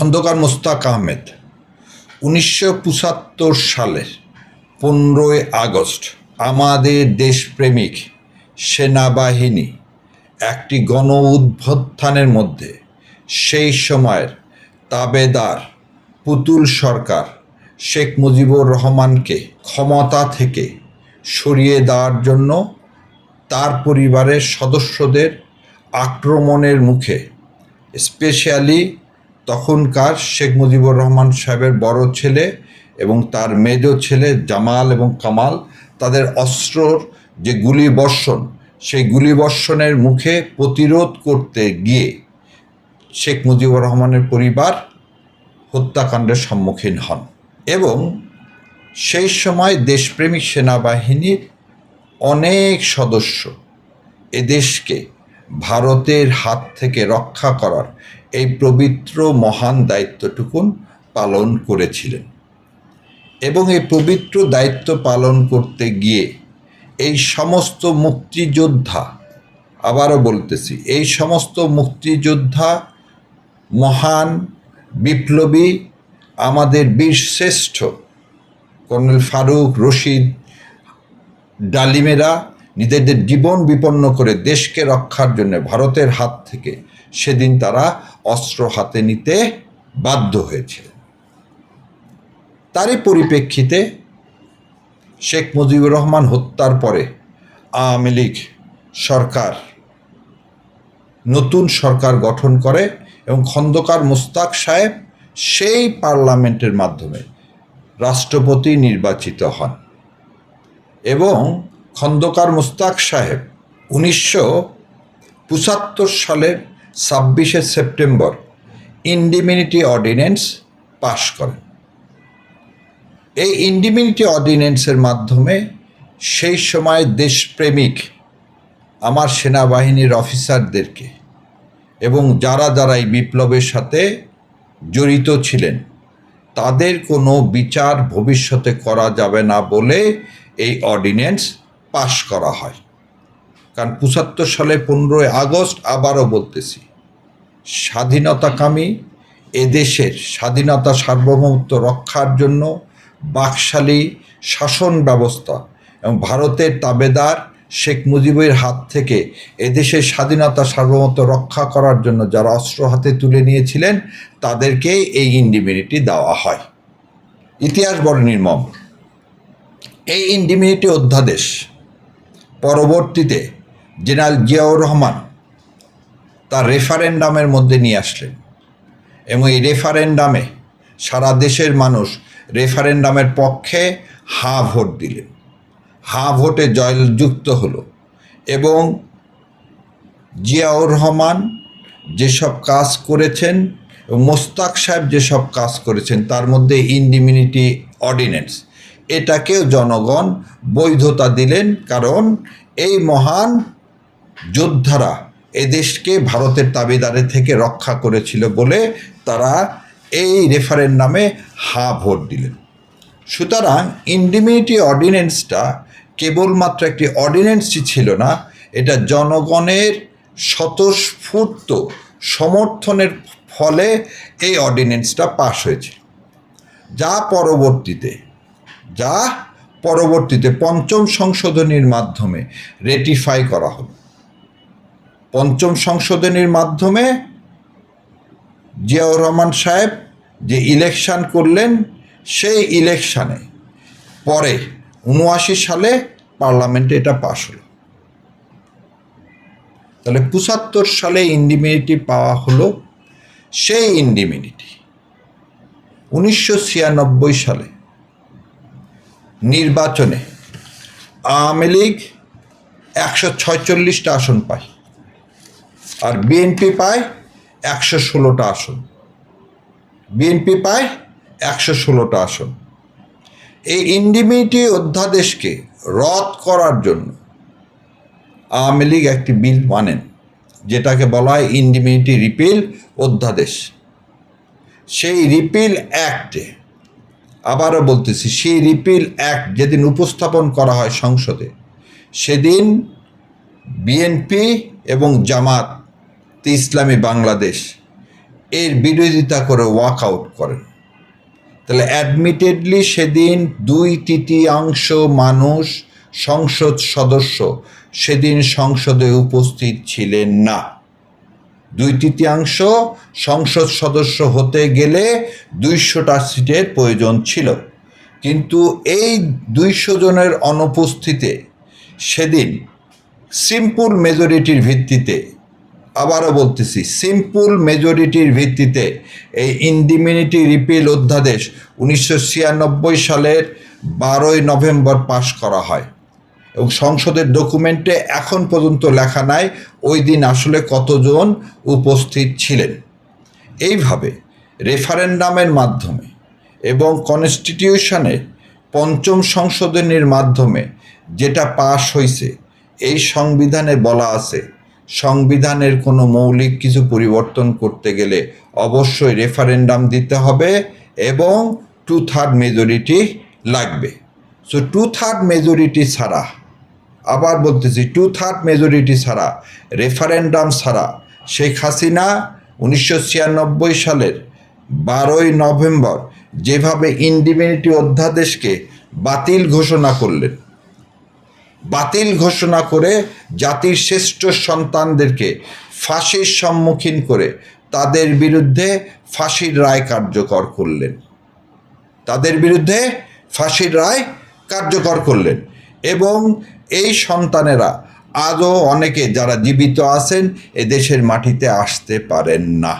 খন্দকার মোস্তাক আহমেদ 1975 সালের 15ই আগস্ট আমাদের দেশপ্রেমিক সেনাবাহিনী একটি গণ অভ্যুত্থানের মধ্যে সেই সময়ের তাবেদার পুতুল সরকার শেখ মুজিবুর রহমানকে ক্ষমতা থেকে সরিয়ে দেওয়ার জন্য তার পরিবারের সদস্যদের আক্রমণের মুখে স্পেশালি তখনকার শেখ মুজিবুর রহমান সাহেবের বড় ছেলে এবং তার মেজ ছেলে জামাল এবং কামাল তাদের অস্ত্রর যে গুলিবর্ষণ সেই গুলিবর্ষণের মুখে প্রতিরোধ করতে গিয়ে শেখ মুজিবুর রহমানের পরিবার হত্যাকাণ্ডের সম্মুখীন হন এবং সেই সময় দেশপ্রেমিক সেনাবাহিনীর অনেক সদস্য এদেশকে ভারতের হাত থেকে রক্ষা করার এই পবিত্র মহান দায়িত্বটুকুন পালন করেছিলেন এবং এই পবিত্র দায়িত্ব পালন করতে গিয়ে এই সমস্ত মুক্তিযোদ্ধা, আবারও বলতেছি, এই সমস্ত মুক্তিযোদ্ধা মহান বিপ্লবী আমাদের বীরশ্রেষ্ঠ কর্নেল ফারুক, রশিদ, ডালিমেরা নিজেদের জীবন বিপন্ন করে দেশকে রক্ষার জন্য ভারতের হাত থেকে সেদিন তারা অস্ত্র হাতে নিতে বাধ্য হয়েছিল। তারই পরিপ্রেক্ষিতে শেখ মুজিবুর রহমান হত্যার পরে আওয়ামী লীগ সরকার নতুন সরকার গঠন করে এবং খন্দকার মোস্তাক সাহেব সেই পার্লামেন্টের মাধ্যমে রাষ্ট্রপতি নির্বাচিত হন এবং খন্দকার মোস্তাক সাহেব 1975 সালের 26শে সেপ্টেম্বর ইন্ডিমিনিটি অর্ডিন্যান্স পাশ করেন। এই ইন্ডিমিনিটি অর্ডিন্যান্সের মাধ্যমে সেই সময় দেশপ্রেমিক আমার সেনাবাহিনীর অফিসারদেরকে এবং যারা যারা এই বিপ্লবের সাথে জড়িত ছিলেন তাদের কোনো বিচার ভবিষ্যতে করা যাবে না বলে এই অর্ডিন্যান্স পাশ করা হয়। কারণ 75 সালে 15ই আগস্ট, আবারও বলতেছি, স্বাধীনতাকামী এদেশের স্বাধীনতা সার্বভৌমত্ব রক্ষার জন্য বাকশালী শাসন ব্যবস্থা এবং ভারতের তাবেদার শেখ মুজিবের হাত থেকে এদেশের স্বাধীনতা সার্বভৌমত্ব রক্ষা করার জন্য যারা অস্ত্র হাতে তুলে নিয়েছিলেন তাদেরকে এই ইন্ডিমিনিটি দেওয়া হয়। ইতিহাস বড় নির্মম। এই ইন্ডিমিনিটি অধ্যাদেশ পরবর্তীতে জেনারেল জিয়াউর রহমান তার রেফারেন্ডামের মধ্যে নিয়ে আসলেন এবং এই রেফারেন্ডামে সারা দেশের মানুষ রেফারেন্ডামের পক্ষে হাঁ ভোট দিলেন। হাঁ ভোটে জয়যুক্ত হলো এবং জিয়াউর রহমান যেসব কাজ করেছেন এবং মোস্তাক সাহেব যেসব কাজ করেছেন তার মধ্যে ইন্ডিমিনিটি অর্ডিন্যান্স এটাকেও জনগণ বৈধতা দিলেন, কারণ এই মহান যোদ্ধারা এদেশকে ভারতের তাবেদারের থেকে রক্ষা করেছিল বলে তারা এই রেফারেন্ডামে হাঁ ভোট দিলেন। সুতরাং ইন্ডিমিনিটি অর্ডিন্যান্সটা কেবলমাত্র একটি অর্ডিন্যান্সই ছিল না, এটা জনগণের স্বতঃস্ফূর্ত সমর্থনের ফলে এই অর্ডিন্যান্সটা পাশ হয়েছিল, যা পরবর্তীতে পঞ্চম সংশোধনীর মাধ্যমে রেটিফাই করা হলো। পঞ্চম সংশোধনীর মাধ্যমে জিয়াউর রহমান সাহেব যে ইলেকশন করলেন সেই ইলেকশানে পরে 79 সালে পার্লামেন্টে এটা পাশ হলো। তাহলে 75 সালে ইন্ডিমিনিটি পাওয়া হলো। সেই ইন্ডিমিনিটি 1996 সালে নির্বাচনে আওয়ামী লীগ 146টা আসন পায় আর বিএনপি পায় 116টা আসন। বিএনপি পায় 116টা আসন। এই ইন্ডিমিনিটি অধ্যাদেশকে রদ করার জন্য আওয়ামী লীগ একটি বিল আনেন যেটাকে বলা হয় ইন্ডিমিনিটি রিপিল অধ্যাদেশ। সেই রিপিল অ্যাক্টে, আবারও বলতেছি, সেই রিপিল অ্যাক্ট যেদিন উপস্থাপন করা হয় সংসদে সেদিন বিএনপি এবং জামাত ইসলামী বাংলাদেশ এর বিরোধিতা করে ওয়াক আউট করেন। তাহলে অ্যাডমিটেডলি সেদিন 2/3 মানুষ সংসদ সদস্য সেদিন সংসদে উপস্থিত ছিলেন না। 2/3 সংসদ সদস্য হতে গেলে 200টা সিটের প্রয়োজন ছিল, কিন্তু এই 200 জনের অনুপস্থিতিতে সেদিন সিম্পল মেজরিটির ভিত্তিতে, আবারও বলতেছি সিম্পল মেজরিটির ভিত্তিতে এই ইনডিমিনিটি রিপিল অধ্যাদেশ 1996 সালের 12ই নভেম্বর পাশ করা হয় এবং সংসদের ডকুমেন্টে এখন পর্যন্ত লেখা নাই ওই দিন আসলে কতজন উপস্থিত ছিলেন। এইভাবে রেফারেন্ডামের মাধ্যমে এবং কনস্টিটিউশনের 5ম সংশোধনীর মাধ্যমে যেটা পাশ হয়েছে, এই সংবিধানে বলা আছে সংবিধানের কোনো মৌলিক কিছু পরিবর্তন করতে গেলে অবশ্যই রেফারেন্ডাম দিতে হবে এবং 2/3 মেজরিটি লাগবে। সো 2/3 মেজরিটি ছাড়া, আবার বলতেছি 2/3 মেজরিটি ছাড়া, রেফারেন্ডাম ছাড়া শেখ হাসিনা 1996 সালের 12ই নভেম্বর যেভাবে ইনডিমিনিটি অধ্যাদেশকে বাতিল ঘোষণা করলেন, বাতিল ঘোষণা করে জাতির শ্রেষ্ঠ সন্তানদেরকে ফাঁসির সম্মুখীন করে তাদের বিরুদ্ধে ফাঁসির রায় কার্যকর করলেন, তাদের বিরুদ্ধে ফাঁসির রায় কার্যকর করলেন এবং এই সন্তানেরা আজও অনেকে যারা জীবিত আছেন এদেশের মাটিতে আসতে পারেন না।